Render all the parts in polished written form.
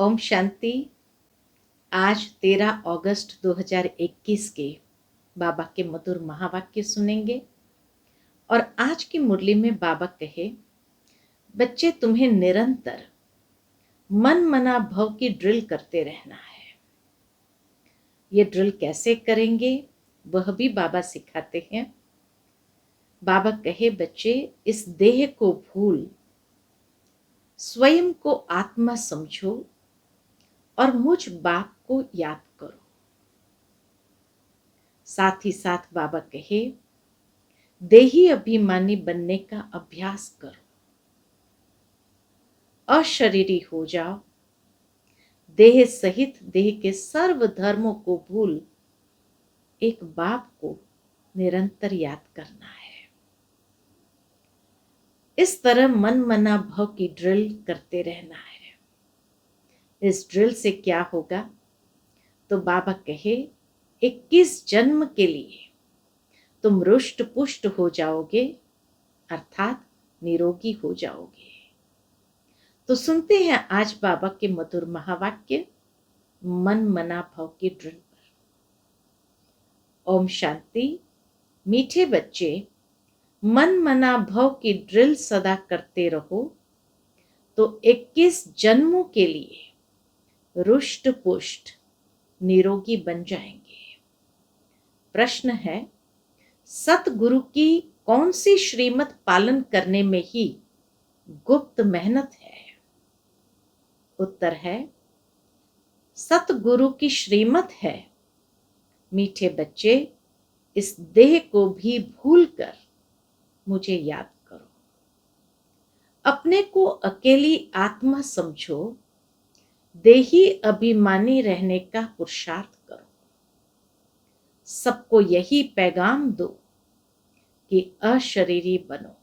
ओम शांति। आज 13 अगस्त 2021 के बाबा के मधुर महावाक्य सुनेंगे। और आज की मुरली में बाबा कहे, बच्चे तुम्हें निरंतर मन मना भव की ड्रिल करते रहना है। ये ड्रिल कैसे करेंगे वह भी बाबा सिखाते हैं। बाबा कहे, बच्चे इस देह को भूल स्वयं को आत्मा समझो और मुझ बाप को याद करो। साथ ही साथ बाबा कहे, देही अभिमानी बनने का अभ्यास करो, अशरीरी हो जाओ, देह सहित देह के सर्व धर्मों को भूल एक बाप को निरंतर याद करना है। इस तरह मन मना भव की ड्रिल करते रहना है। इस ड्रिल से क्या होगा तो बाबा कहे, 21 जन्म के लिए तुम रुष्ट पुष्ट हो जाओगे, अर्थात निरोगी हो जाओगे। तो सुनते हैं आज बाबा के मधुर महावाक्य मन मना भव की ड्रिल पर। ओम शांति। मीठे बच्चे, मन मना भव की ड्रिल सदा करते रहो तो 21 जन्मों के लिए रुष्ट पुष्ट निरोगी बन जाएंगे। प्रश्न है, सतगुरु की कौन सी श्रीमत पालन करने में ही गुप्त मेहनत है? उत्तर है, सतगुरु की श्रीमत है, मीठे बच्चे इस देह को भी भूलकर मुझे याद करो। अपने को अकेली आत्मा समझो, देही अभिमानी रहने का पुरुषार्थ करो। सबको यही पैगाम दो कि अशरीरी बनो,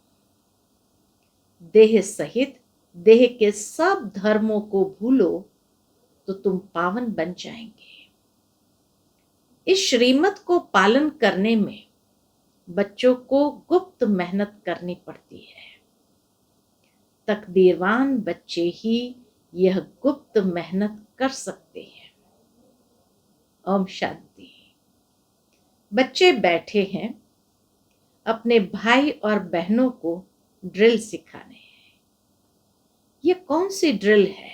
देह सहित देह के सब धर्मों को भूलो तो तुम पावन बन जाएंगे। इस श्रीमत को पालन करने में बच्चों को गुप्त मेहनत करनी पड़ती है। तकदीरवान बच्चे ही यह गुप्त मेहनत कर सकते हैं। ओम शांति। बच्चे बैठे हैं अपने भाई और बहनों को ड्रिल सिखाने। ये कौन सी ड्रिल है?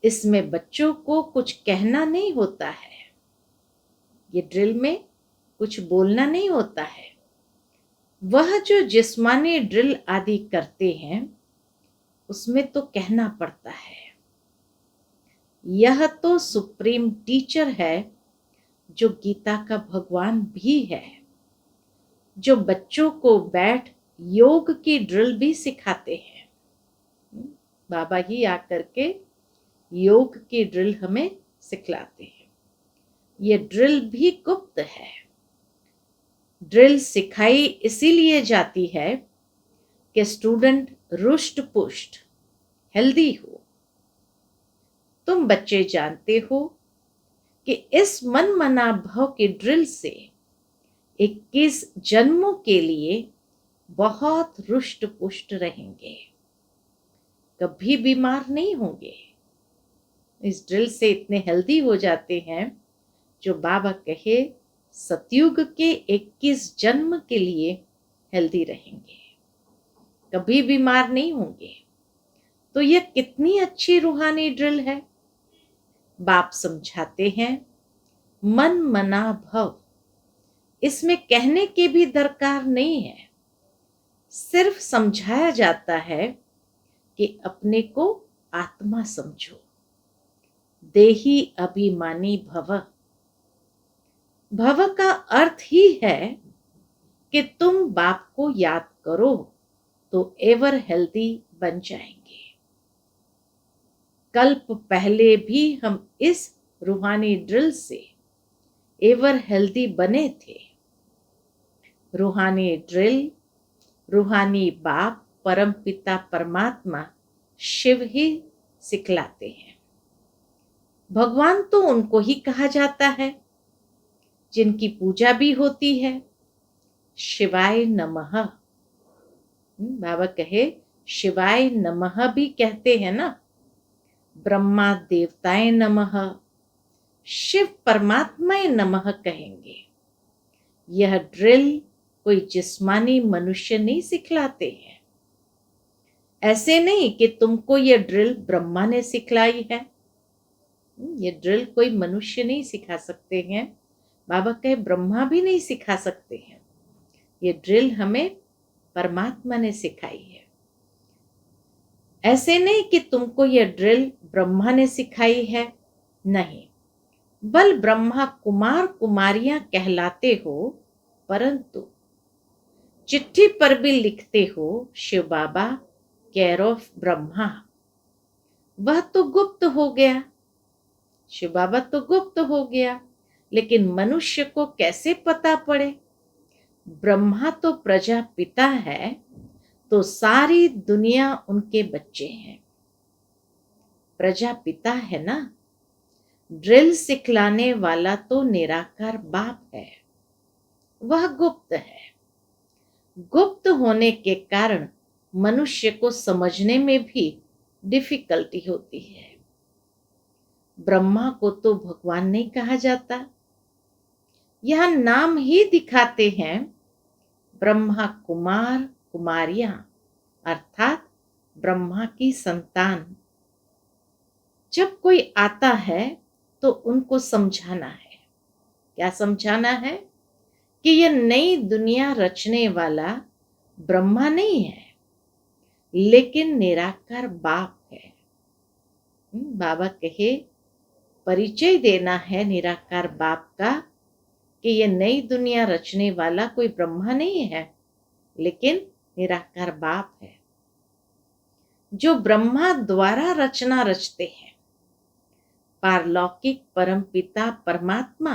इसमें बच्चों को कुछ कहना नहीं होता है। ये ड्रिल में कुछ बोलना नहीं होता है। वह जो जिस्मानी ड्रिल आदि करते हैं उसमें तो कहना पड़ता है। यह तो सुप्रीम टीचर है जो गीता का भगवान भी है, जो बच्चों को बैठ योग की ड्रिल भी सिखाते हैं। बाबा ही आकर के योग की ड्रिल हमें सिखलाते हैं। ये ड्रिल भी गुप्त है। ड्रिल सिखाई इसीलिए जाती है कि स्टूडेंट रुष्ट पुष्ट हेल्दी हो। तुम बच्चे जानते हो कि इस मन मना भव की ड्रिल से 21 जन्मों के लिए बहुत रुष्ट पुष्ट रहेंगे, कभी बीमार नहीं होंगे। इस ड्रिल से इतने हेल्दी हो जाते हैं जो बाबा कहे सतयुग के 21 जन्म के लिए हेल्दी रहेंगे, कभी बीमार नहीं होंगे। तो यह कितनी अच्छी रूहानी ड्रिल है। बाप समझाते हैं, मन मना भव, इसमें कहने की भी दरकार नहीं है। सिर्फ समझाया जाता है कि अपने को आत्मा समझो, देही अभिमानी भव। भव का अर्थ ही है कि तुम बाप को याद करो तो एवर हेल्दी बन जाएंगे। कल्प पहले भी हम इस रूहानी ड्रिल से एवर हेल्दी बने थे। रूहानी ड्रिल, रूहानी बाप परम पिता परमात्मा शिव ही सिखलाते हैं। भगवान तो उनको ही कहा जाता है जिनकी पूजा भी होती है। शिवाय नमः। बाबा कहे शिवाय नमः भी कहते हैं ना। ब्रह्मा देवताय नमः, शिव परमात्माय नमः कहेंगे। यह ड्रिल कोई जिस्मानी मनुष्य नहीं सिखलाते हैं। ऐसे नहीं कि तुमको यह ड्रिल ब्रह्मा ने सिखलाई है। ये ड्रिल कोई मनुष्य नहीं सिखा सकते हैं। बाबा कहे ब्रह्मा भी नहीं सिखा सकते हैं। ये ड्रिल हमें परमात्मा ने सिखाई है। ऐसे नहीं कि तुमको यह ड्रिल ब्रह्मा ने सिखाई है, नहीं, बल ब्रह्मा कुमार कुमारियां कहलाते हो, परंतु चिट्ठी पर भी लिखते हो शिव बाबा केयर ऑफ ब्रह्मा। वह तो गुप्त हो गया, शिव बाबा तो गुप्त हो गया, लेकिन मनुष्य को कैसे पता पड़े? ब्रह्मा तो प्रजापिता है, तो सारी दुनिया उनके बच्चे हैं। प्रजापिता है ना। ड्रिल सिखलाने वाला तो निराकार बाप है, वह गुप्त है। गुप्त होने के कारण मनुष्य को समझने में भी डिफिकल्टी होती है। ब्रह्मा को तो भगवान नहीं कहा जाता, यह नाम ही दिखाते हैं ब्रह्मा कुमार कुमारियां, अर्थात ब्रह्मा की संतान। जब कोई आता है तो उनको समझाना है। क्या समझाना है? कि यह नई दुनिया रचने वाला ब्रह्मा नहीं है, लेकिन निराकार बाप है। बाबा कहे परिचय देना है निराकार बाप का कि यह नई दुनिया रचने वाला कोई ब्रह्मा नहीं है, लेकिन निराकार बाप है, जो ब्रह्मा द्वारा रचना रचते हैं। पारलौकिक परमपिता परमात्मा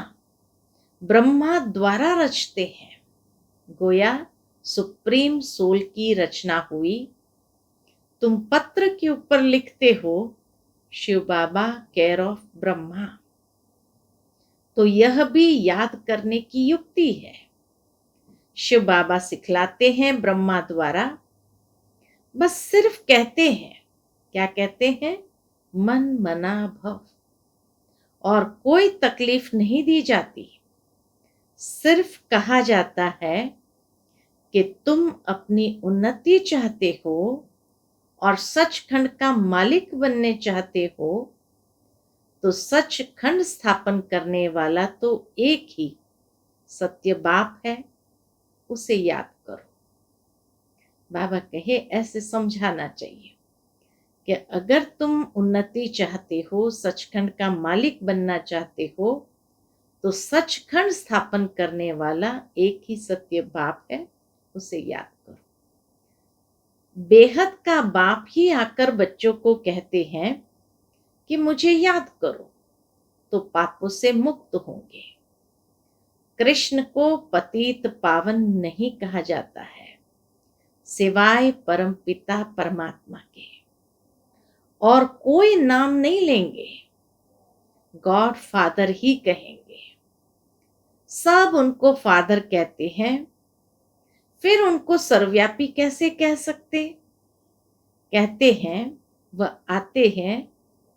ब्रह्मा द्वारा रचते हैं। गोया सुप्रीम सोल की रचना हुई। तुम पत्र के ऊपर लिखते हो शिव बाबा केयर ऑफ ब्रह्मा, तो यह भी याद करने की युक्ति है। शिव बाबा सिखलाते हैं ब्रह्मा द्वारा, बस सिर्फ कहते हैं। क्या कहते हैं? मन मना भव, और कोई तकलीफ नहीं दी जाती। सिर्फ कहा जाता है कि तुम अपनी उन्नति चाहते हो और सचखंड का मालिक बनने चाहते हो, तो सचखंड स्थापन करने वाला तो एक ही सत्य बाप है, उसे याद करो। बाबा कहे ऐसे समझाना चाहिए कि अगर तुम उन्नति चाहते हो, सचखंड का मालिक बनना चाहते हो, तो सचखंड स्थापन करने वाला एक ही सत्य बाप है, उसे याद करो। बेहद का बाप ही आकर बच्चों को कहते हैं कि मुझे याद करो, तो पापों से मुक्त होंगे। कृष्ण को पतित पावन नहीं कहा जाता है, सिवाय परमपिता परमात्मा के, और कोई नाम नहीं लेंगे, गॉड फादर ही कहेंगे। सब उनको फादर कहते हैं, फिर उनको सर्वव्यापी कैसे कह सकते? कहते हैं वह आते हैं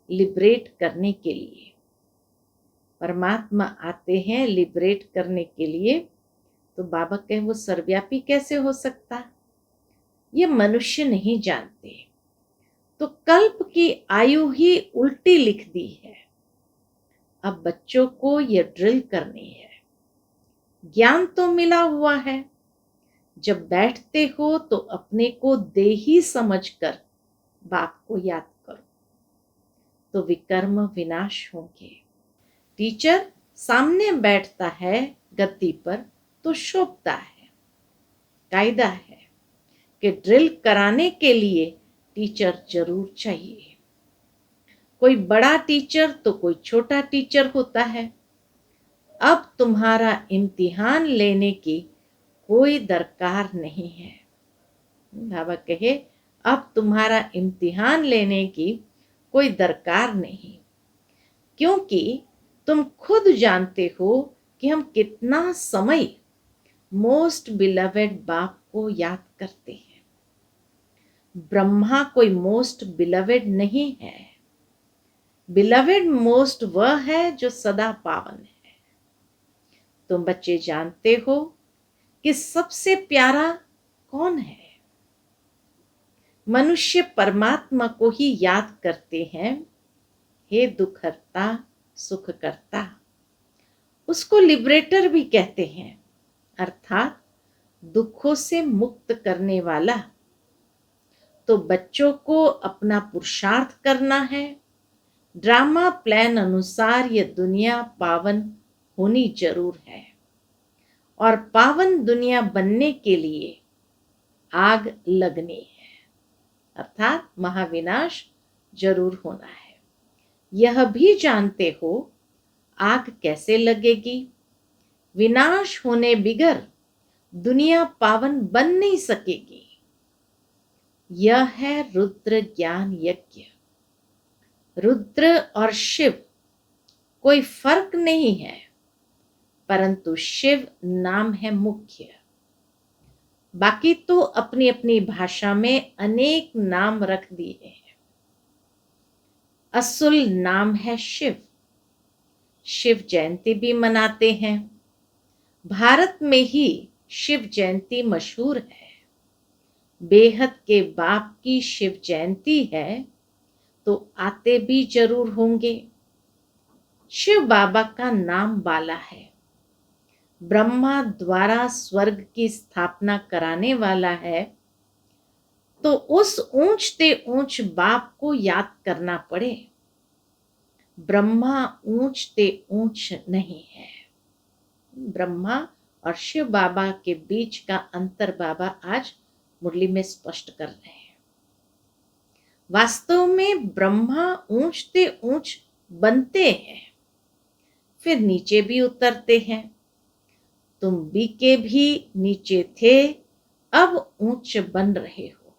लिबरेट करने के लिए। परमात्मा आते हैं लिबरेट करने के लिए, तो बाबा कहे वो सर्वव्यापी कैसे हो सकता? ये मनुष्य नहीं जानते, तो कल्प की आयु ही उल्टी लिख दी है। अब बच्चों को ये ड्रिल करनी है। ज्ञान तो मिला हुआ है, जब बैठते हो तो अपने को देही समझकर बाप को याद करो, तो विकर्म विनाश होंगे। टीचर सामने बैठता है गद्दी पर तो शोभता है। कायदा है कि ड्रिल कराने के लिए टीचर जरूर चाहिए। कोई बड़ा टीचर तो कोई छोटा टीचर होता है। अब तुम्हारा इम्तिहान लेने की कोई दरकार नहीं है। बाबा कहे अब तुम्हारा इम्तिहान लेने की कोई दरकार नहीं, क्योंकि तुम खुद जानते हो कि हम कितना समय मोस्ट बिलवेड बाप को याद करते हैं। ब्रह्मा कोई मोस्ट बिलवेड नहीं है, बिलवेड मोस्ट वह है जो सदा पावन है। तुम बच्चे जानते हो कि सबसे प्यारा कौन है? मनुष्य परमात्मा को ही याद करते हैं। हे दुखहर्ता, सुख करता। उसको लिबरेटर भी कहते हैं, अर्थात दुखों से मुक्त करने वाला। तो बच्चों को अपना पुरुषार्थ करना है। ड्रामा प्लान अनुसार यह दुनिया पावन होनी जरूर है, और पावन दुनिया बनने के लिए आग लगनी है, अर्थात महाविनाश जरूर होना है। यह भी जानते हो आग कैसे लगेगी? विनाश होने बिगर दुनिया पावन बन नहीं सकेगी। यह है रुद्र ज्ञान यज्ञ। रुद्र और शिव कोई फर्क नहीं है, परंतु शिव नाम है मुख्य। बाकी तो अपनी अपनी भाषा में अनेक नाम रख दिए हैं। असुल नाम है शिव। शिव जयंती भी मनाते हैं। भारत में ही शिव जयंती मशहूर है। बेहद के बाप की शिव जयंती है तो आते भी जरूर होंगे। शिव बाबा का नाम बाला है। ब्रह्मा द्वारा स्वर्ग की स्थापना कराने वाला है, तो उस ऊंचते ऊंच बाप को याद करना पड़े। ब्रह्मा ऊंचते ऊंच नहीं है। ब्रह्मा और शिव बाबा के बीच का अंतर बाबा आज मुरली में स्पष्ट कर रहे हैं। वास्तव में ब्रह्मा ऊंचते ऊंच बनते हैं, फिर नीचे भी उतरते हैं। तुम बीके भी नीचे थे, अब ऊंच बन रहे हो।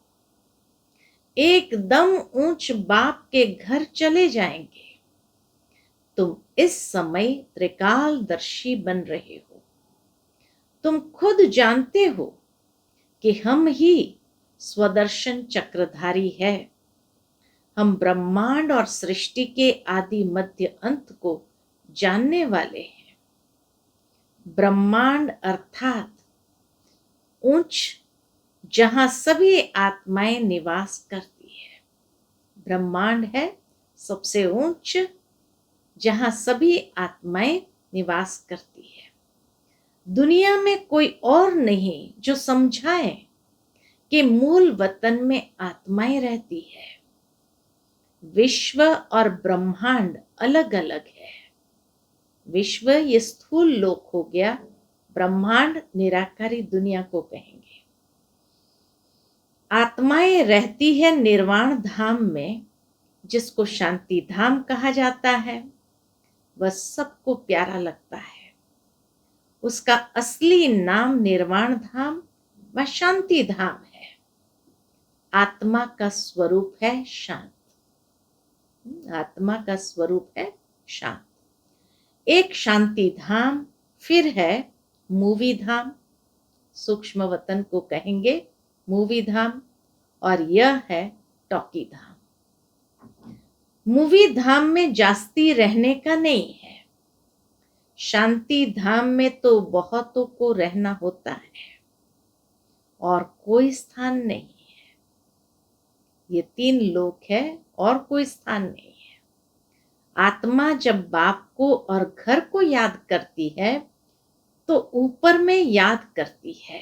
एकदम ऊंच बाप के घर चले जाएंगे। तुम इस समय त्रिकालदर्शी बन रहे हो। तुम खुद जानते हो कि हम ही स्वदर्शन चक्रधारी है। हम ब्रह्मांड और सृष्टि के आदि मध्य अंत को जानने वाले हैं। ब्रह्मांड अर्थात उच्च, जहां सभी आत्माएं निवास करती है। ब्रह्मांड है सबसे उच्च, जहां सभी आत्माएं निवास करती है। दुनिया में कोई और नहीं जो समझाए कि मूल वतन में आत्माएं रहती है। विश्व और ब्रह्मांड अलग अलग है। विश्व ये स्थूल लोक हो गया, ब्रह्मांड निराकारी दुनिया को कहेंगे। आत्माएं रहती है निर्वाण धाम में, जिसको शांति धाम कहा जाता है। वह सबको प्यारा लगता है। उसका असली नाम निर्वाण धाम व शांति धाम है। आत्मा का स्वरूप है शांत। आत्मा का स्वरूप है शांत। एक शांति धाम फिर है मूवी धाम। सूक्ष्म वतन को कहेंगे मूवी धाम, और यह है टॉकी धाम। मूवी धाम में जास्ती रहने का नहीं है। शांति धाम में तो बहुतों को रहना होता है और कोई स्थान नहीं है। ये 3 लोक है और कोई स्थान नहीं है। आत्मा जब बाप को और घर को याद करती है तो ऊपर में याद करती है।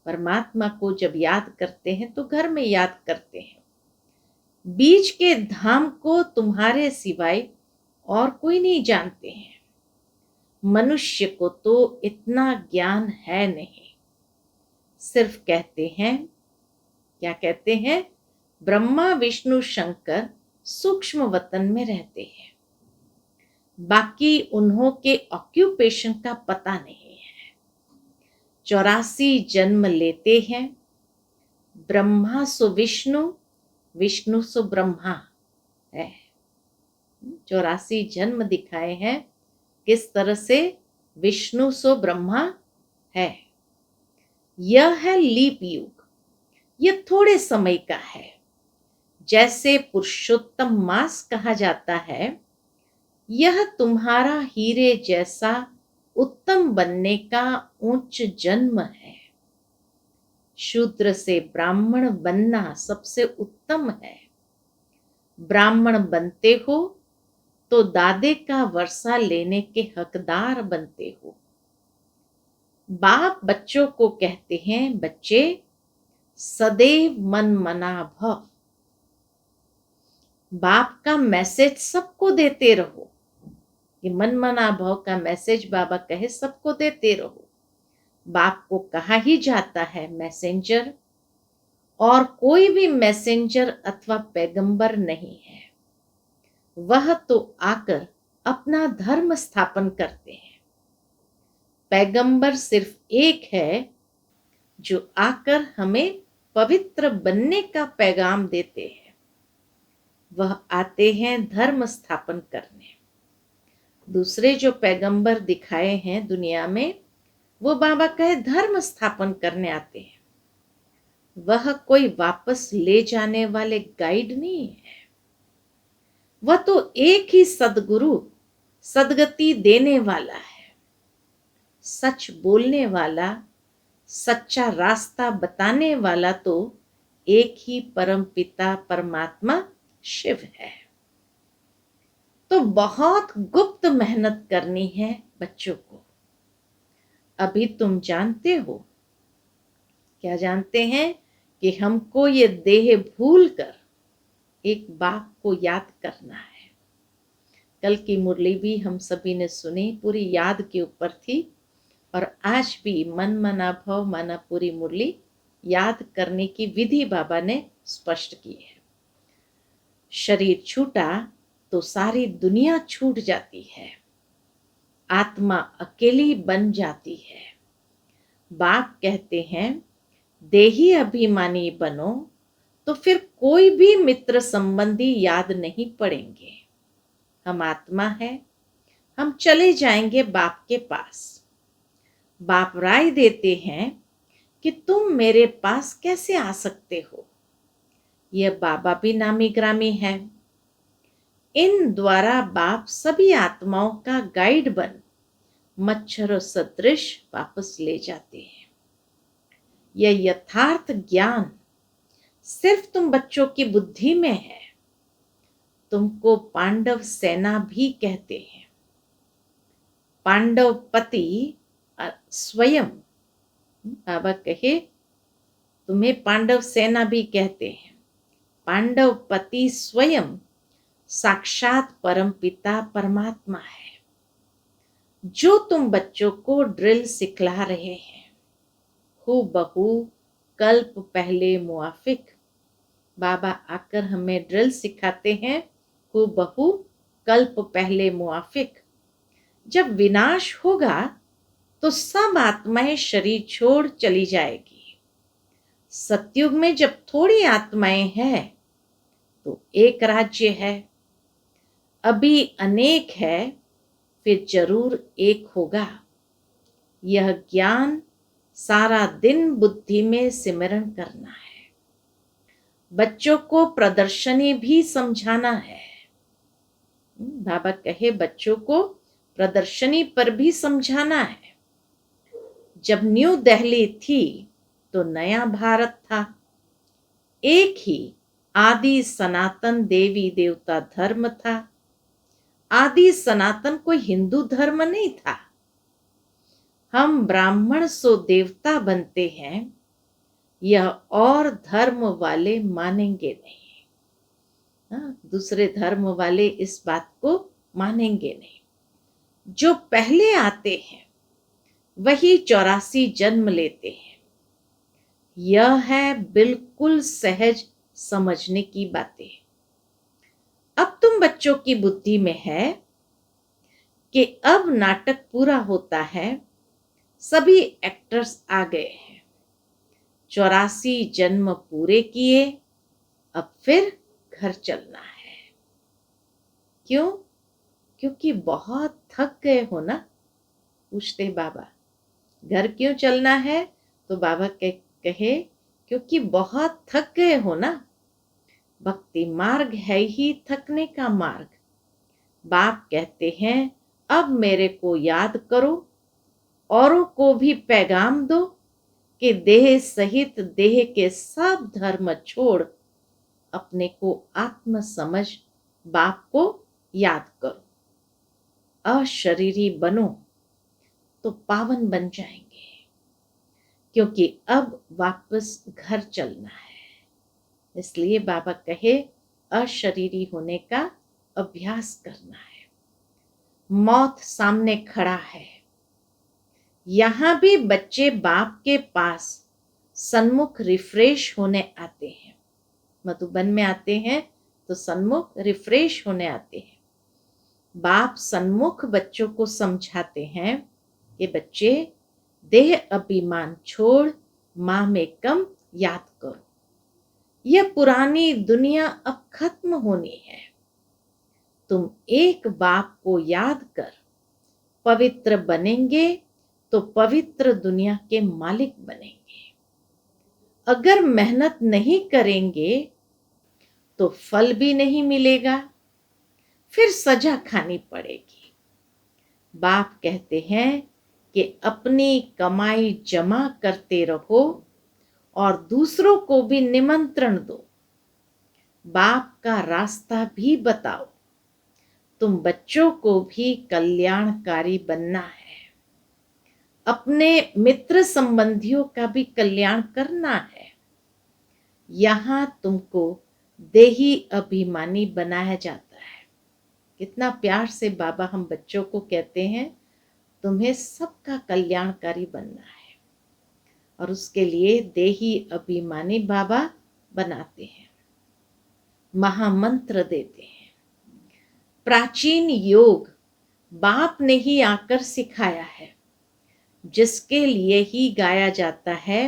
परमात्मा को जब याद करते हैं तो घर में याद करते हैं। बीच के धाम को तुम्हारे सिवाय और कोई नहीं जानते हैं। मनुष्य को तो इतना ज्ञान है नहीं। सिर्फ कहते हैं, क्या कहते हैं? ब्रह्मा विष्णु शंकर सूक्ष्म वतन में रहते हैं। बाकी उन्हों के ऑक्यूपेशन का पता नहीं है। 84 जन्म लेते हैं। ब्रह्मा सो विष्णु, विष्णु सो ब्रह्मा है। 84 जन्म दिखाए हैं। किस तरह से? विष्णु सो ब्रह्मा है। यह है लीप युग। यह थोड़े समय का है। जैसे पुरुषोत्तम मास कहा जाता है, यह तुम्हारा हीरे जैसा उत्तम बनने का उच्च जन्म है। शूद्र से ब्राह्मण बनना सबसे उत्तम है। ब्राह्मण बनते हो तो दादे का वर्षा लेने के हकदार बनते हो। बाप बच्चों को कहते हैं, बच्चे सदैव मन मना भव। बाप का मैसेज सबको देते रहो। ये मन मना भव का मैसेज बाबा कहे सबको देते रहो। बाप को कहा ही जाता है मैसेंजर, और कोई भी मैसेंजर अथवा पैगंबर नहीं है। वह तो आकर अपना धर्म स्थापन करते हैं। पैगंबर सिर्फ एक है जो आकर हमें पवित्र बनने का पैगाम देते हैं। वह आते हैं धर्म स्थापन करने। दूसरे जो पैगंबर दिखाए हैं दुनिया में, वो बाबा कहे धर्म स्थापन करने आते हैं। वह कोई वापस ले जाने वाले गाइड नहीं है। वह तो एक ही सदगुरु, सदगति देने वाला है, सच बोलने वाला, सच्चा रास्ता बताने वाला तो एक ही परम पिता परमात्मा शिव है। तो बहुत गुप्त मेहनत करनी है बच्चों को। अभी तुम जानते हो, क्या जानते हैं कि हमको ये देह भूल कर एक बाप को याद करना है। कल की मुरली भी हम सभी ने सुनी, पूरी याद के ऊपर थी, और आज भी मन मना भव माना पूरी मुरली याद करने की विधि बाबा ने स्पष्ट की है। शरीर छूटा तो सारी दुनिया छूट जाती है, आत्मा अकेली बन जाती है। बाप कहते हैं, देही अभिमानी बनो तो फिर कोई भी मित्र संबंधी याद नहीं पड़ेंगे। हम आत्मा है, हम चले जाएंगे बाप के पास। बाप राय देते हैं कि तुम मेरे पास कैसे आ सकते हो। यह बाबा भी नामी ग्रामी है। इन द्वारा बाप सभी आत्माओं का गाइड बन मच्छर सदृश वापस ले जाते हैं। यह यथार्थ ज्ञान सिर्फ तुम बच्चों की बुद्धि में है। तुमको पांडव सेना भी कहते हैं। पांडव पति स्वयं, बाबा कहे तुम्हें पांडव सेना भी कहते हैं। पांडव पति स्वयं साक्षात परम पिता परमात्मा है, जो तुम बच्चों को ड्रिल सिखला रहे हैं। हूबहू कल्प पहले मुआफिक। बाबा आकर हमें ड्रिल सिखाते हैं, हूबहू कल्प पहले मुआफिक। जब विनाश होगा तो सब आत्माएं शरीर छोड़ चली जाएगी। सतयुग में जब थोड़ी आत्माएं हैं तो एक राज्य है। अभी अनेक है, फिर जरूर एक होगा। यह ज्ञान सारा दिन बुद्धि में सिमरण करना है। बच्चों को प्रदर्शनी भी समझाना है। बाबा कहे बच्चों को प्रदर्शनी पर भी समझाना है। जब न्यू दिल्ली थी तो नया भारत था। एक ही आदि सनातन देवी देवता धर्म था। आदि सनातन कोई हिंदू धर्म नहीं था। हम ब्राह्मण सो देवता बनते हैं, यह और धर्म वाले मानेंगे नहीं। दूसरे धर्म वाले इस बात को मानेंगे नहीं। जो पहले आते हैं वही 84 जन्म लेते हैं। यह है बिल्कुल सहज समझने की बातें। अब तुम बच्चों की बुद्धि में है कि अब नाटक पूरा होता है, सभी एक्टर्स आ गए हैं, 84 जन्म पूरे किए, अब फिर घर चलना है। क्यों? क्योंकि बहुत थक गए हो ना। पूछते बाबा घर क्यों चलना है, तो बाबा कहे क्योंकि बहुत थक गए हो ना। भक्ति मार्ग है ही थकने का मार्ग। बाप कहते हैं अब मेरे को याद करो, औरों को भी पैगाम दो कि देह सहित देह के सब धर्म छोड़ अपने को आत्म समझ बाप को याद करो। अशरीरी बनो तो पावन बन जाएंगे, क्योंकि अब वापस घर चलना है। इसलिए बाबा कहे अशरीरी होने का अभ्यास करना है। मौत सामने खड़ा है। यहां भी बच्चे बाप के पास सन्मुख रिफ्रेश होने आते हैं। मधुबन में आते हैं तो सन्मुख रिफ्रेश होने आते हैं। बाप सन्मुख बच्चों को समझाते हैं कि बच्चे देह अभिमान छोड़ माँ में कम याद करो। यह पुरानी दुनिया अब खत्म होनी है। तुम एक बाप को याद कर पवित्र बनेंगे तो पवित्र दुनिया के मालिक बनेंगे। अगर मेहनत नहीं करेंगे तो फल भी नहीं मिलेगा, फिर सजा खानी पड़ेगी। बाप कहते हैं कि अपनी कमाई जमा करते रहो और दूसरों को भी निमंत्रण दो। बाप का रास्ता भी बताओ। तुम बच्चों को भी कल्याणकारी बनना है। अपने मित्र संबंधियों का भी कल्याण करना है। यहां तुमको देही अभिमानी बनाया जाता है। कितना प्यार से बाबा हम बच्चों को कहते हैं तुम्हें सबका कल्याणकारी बनना है, और उसके लिए देही अभिमानी बाबा बनाते हैं, महामंत्र देते हैं। प्राचीन योग बाप ने ही आकर सिखाया है, जिसके लिए ही गाया जाता है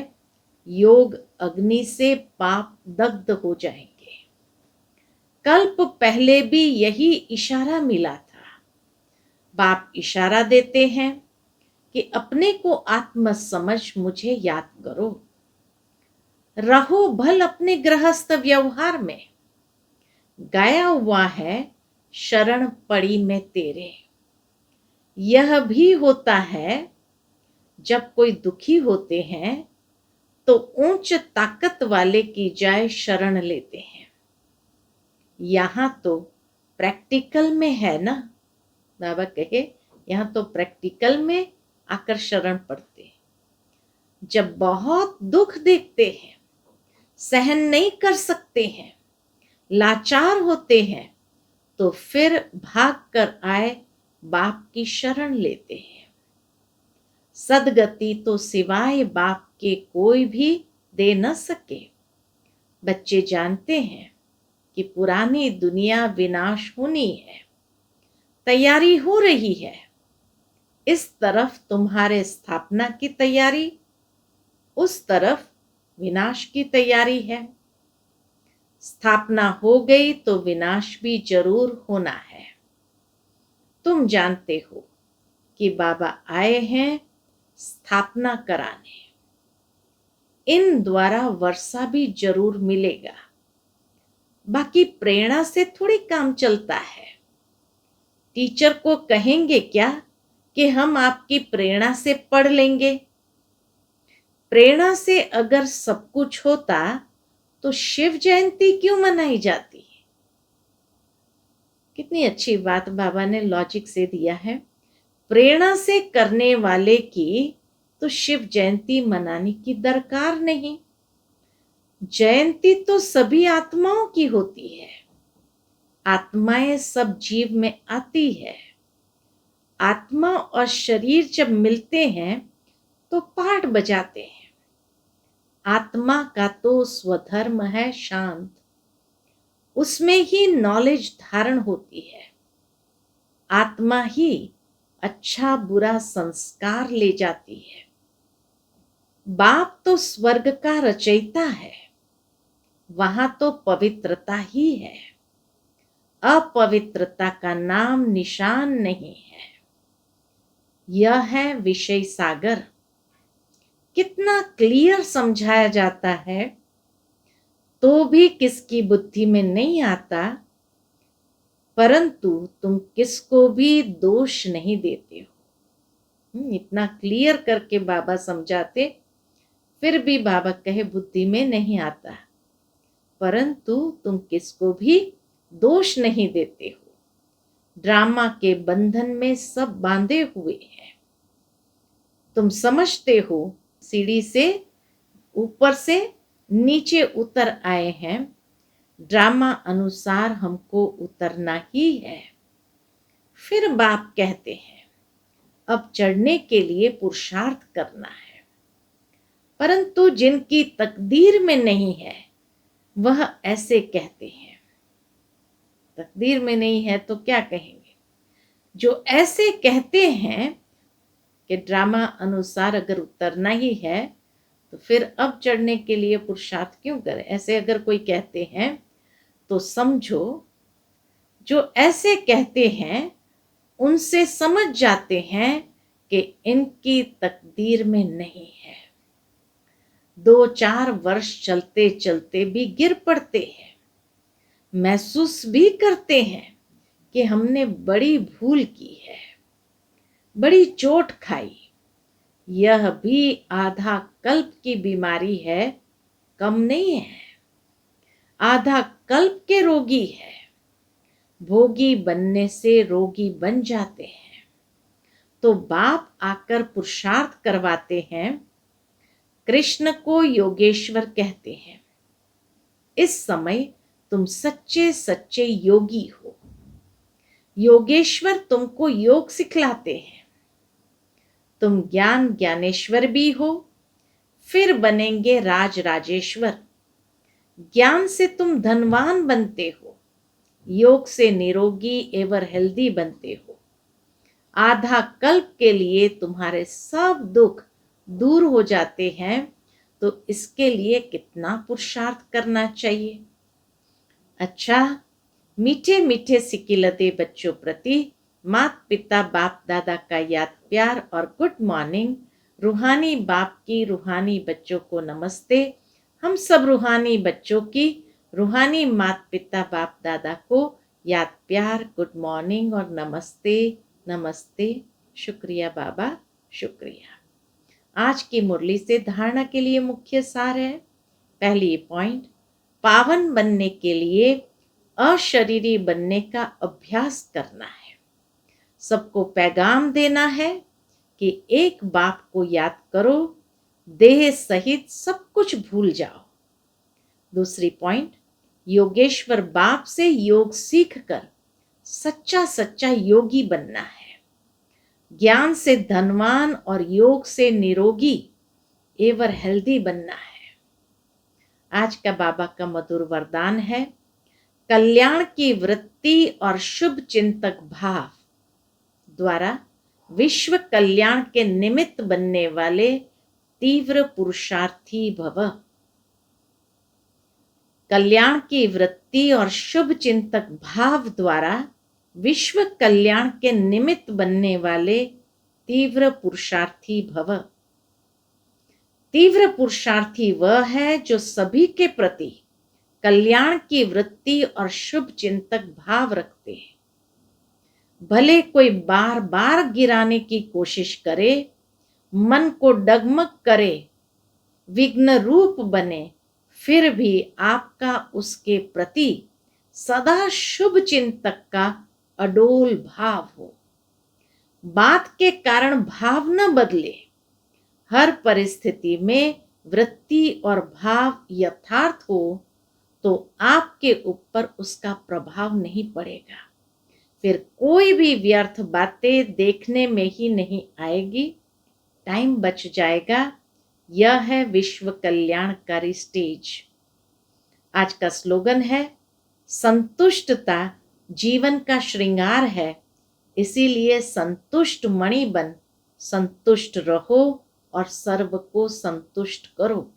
योग अग्नि से पाप दग्ध हो जाएंगे। कल्प पहले भी यही इशारा मिला था। बाप इशारा देते हैं कि अपने को आत्म समझ मुझे याद करो। रहो भल अपने गृहस्थ व्यवहार में। गाया हुआ है शरण पड़ी में तेरे। यह भी होता है जब कोई दुखी होते हैं तो ऊंच ताकत वाले की जाय शरण लेते हैं। यहां तो प्रैक्टिकल में है ना, बाबा कहे यहां तो प्रैक्टिकल में आकर शरण पड़ते हैं। जब बहुत दुख देखते हैं, सहन नहीं कर सकते हैं, लाचार होते हैं, तो फिर भाग कर आए बाप की शरण लेते हैं। सदगति तो सिवाय बाप के कोई भी दे न सके। बच्चे जानते हैं कि पुरानी दुनिया विनाश होनी है, तैयारी हो रही है। इस तरफ तुम्हारे स्थापना की तैयारी, उस तरफ विनाश की तैयारी है। स्थापना हो गई तो विनाश भी जरूर होना है। तुम जानते हो कि बाबा आए हैं स्थापना कराने। इन द्वारा वर्षा भी जरूर मिलेगा। बाकी प्रेरणा से थोड़ी काम चलता है। टीचर को कहेंगे क्या कि हम आपकी प्रेरणा से पढ़ लेंगे। प्रेरणा से अगर सब कुछ होता तो शिव जयंती क्यों मनाई जाती? कितनी अच्छी बात बाबा ने लॉजिक से दिया है। प्रेरणा से करने वाले की तो शिव जयंती मनाने की दरकार नहीं। जयंती तो सभी आत्माओं की होती है। आत्माएं सब जीव में आती है। आत्मा और शरीर जब मिलते हैं तो पाठ बजाते हैं। आत्मा का तो स्वधर्म है शांत, उसमें ही नॉलेज धारण होती है। आत्मा ही अच्छा बुरा संस्कार ले जाती है। बाप तो स्वर्ग का रचयिता है, वहां तो पवित्रता ही है। अपवित्रता का नाम निशान नहीं है। यह है विषय सागर। कितना क्लियर समझाया जाता है। तो भी किसकी बुद्धि में नहीं आता, परंतु तुम किसको भी दोष नहीं देते हो। इतना क्लियर करके बाबा समझाते, फिर भी बाबा कहे बुद्धि में नहीं आता, परंतु तुम किसको भी दोष नहीं देते हो। ड्रामा के बंधन में सब बांधे हुए हैं। तुम समझते हो सीढ़ी से ऊपर से नीचे उतर आए हैं, ड्रामा अनुसार हमको उतरना ही है। फिर बाप कहते हैं अब चढ़ने के लिए पुरुषार्थ करना है, परंतु जिनकी तकदीर में नहीं है वह ऐसे कहते हैं। तकदीर में नहीं है तो क्या कहेंगे? जो ऐसे कहते हैं कि ड्रामा अनुसार अगर उतरना ही है तो फिर अब चढ़ने के लिए पुरुषार्थ क्यों करें। ऐसे अगर कोई कहते हैं तो समझो जो ऐसे कहते हैं उनसे समझ जाते हैं कि इनकी तकदीर में नहीं है। 2-4 वर्ष चलते चलते भी गिर पड़ते हैं, महसूस भी करते हैं कि हमने बड़ी भूल की है, बड़ी चोट खाई। यह भी आधा कल्प की बीमारी है, कम नहीं है। आधा कल्प के रोगी है। भोगी बनने से रोगी बन जाते हैं। तो बाप आकर पुरुषार्थ करवाते हैं। कृष्ण को योगेश्वर कहते हैं। इस समय तुम सच्चे सच्चे योगी हो। योगेश्वर तुमको योग सिखलाते हैं। तुम ज्ञान ज्ञानेश्वर भी हो, फिर बनेंगे राज राजेश्वर। ज्ञान से तुम धनवान बनते हो, योग से निरोगी एवं हेल्दी बनते हो। आधा कल्प के लिए तुम्हारे सब दुख दूर हो जाते हैं, तो इसके लिए कितना पुरुषार्थ करना चाहिए। अच्छा, मीठे मीठे सिकिलते बच्चों प्रति माता पिता बाप दादा का याद प्यार और गुड मॉर्निंग। रूहानी बाप की रूहानी बच्चों को नमस्ते। हम सब रूहानी बच्चों की रूहानी माता पिता बाप दादा को याद प्यार, गुड मॉर्निंग और नमस्ते नमस्ते। शुक्रिया बाबा, शुक्रिया। आज की मुरली से धारणा के लिए मुख्य सार है। पहली पॉइंट, पावन बनने के लिए अशरीरी बनने का अभ्यास करना है। सबको पैगाम देना है कि एक बाप को याद करो, देह सहित सब कुछ भूल जाओ। दूसरी पॉइंट, योगेश्वर बाप से योग सीखकर सच्चा सच्चा योगी बनना है। ज्ञान से धनवान और योग से निरोगी एवं हेल्दी बनना है। आज का बाबा का मधुर वरदान है, कल्याण की वृत्ति और शुभ चिंतक भाव द्वारा विश्व कल्याण के निमित्त बनने वाले तीव्र पुरुषार्थी भव। कल्याण की वृत्ति और शुभ चिंतक भाव द्वारा विश्व कल्याण के निमित्त बनने वाले तीव्र पुरुषार्थी भव। तीव्र पुरुषार्थी वह है जो सभी के प्रति कल्याण की वृत्ति और शुभ चिंतक भाव रखते हैं। भले कोई बार बार गिराने की कोशिश करे, मन को डगमग करे, विघ्न रूप बने, फिर भी आपका उसके प्रति सदा शुभ चिंतक का अडोल भाव हो। बात के कारण भाव न बदले। हर परिस्थिति में वृत्ति और भाव यथार्थ हो तो आपके ऊपर उसका प्रभाव नहीं पड़ेगा। फिर कोई भी व्यर्थ बातें देखने में ही नहीं आएगी, टाइम बच जाएगा। यह है विश्व कल्याणकारी स्टेज। आज का स्लोगन है, संतुष्टता जीवन का श्रृंगार है, इसीलिए संतुष्ट मणि बन संतुष्ट रहो और सर्व को संतुष्ट करो।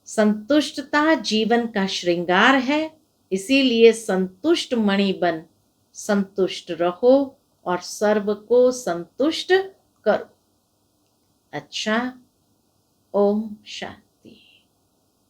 संतुष्टता जीवन का श्रृंगार है, इसीलिए संतुष्ट मणि बन संतुष्ट रहो और सर्व को संतुष्ट करो। अच्छा, ओम शांति।